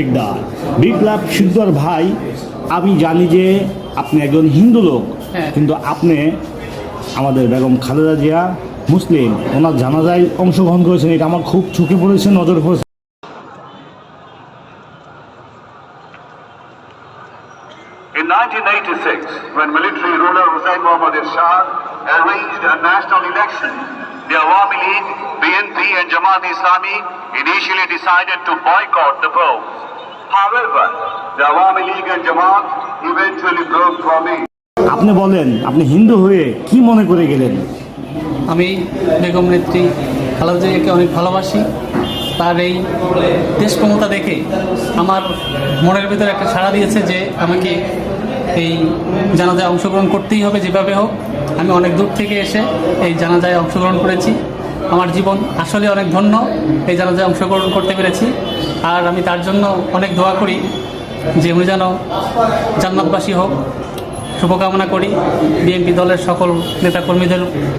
শিকদার বিপ্লব শিকদার ভাই, আমি জানি যে আপনি একজন হিন্দু লোক, কিন্তু আপনি আমাদের বেগম খালেদা জিয়া মুসলিম, ওনার জানাজায় অংশগ্রহণ করেছেন, এটা আমার খুব চোখে পড়েছে, নজরে পড়েছে। In 1986, when military ruler Hussain Mohammad Ershad arranged a national election, the Awami League, BNP and Jamaat Islami initially decided to boycott the polls. However, the Awami League and Jamaat eventually broke promise. আপনি বলেন, আপনি হিন্দু হয়ে কি মনে করে গেলেন? আমি বেগম নেত্রী খালেদা জিয়াকে অনেক ভালোবাসি। তার এই দেশক্ষমতা দেখে আমার মনের ভিতরে একটা সাড়া দিয়েছে যে আমাকে এই জানাজায় অংশগ্রহণ করতেই হবে, যেভাবে হোক। আমি অনেক দূর থেকে এসে এই জানাজায় অংশগ্রহণ করেছি। আমার জীবন আসলে অনেক ধন্য, এই জানাজায় অংশগ্রহণ করতে পেরেছি। আর আমি তার জন্য অনেক দোয়া করি যে উনি যেন জান্নাতবাসী হোক, শুভকামনা করি। বিএনপি দলের সকল নেতাকর্মীদের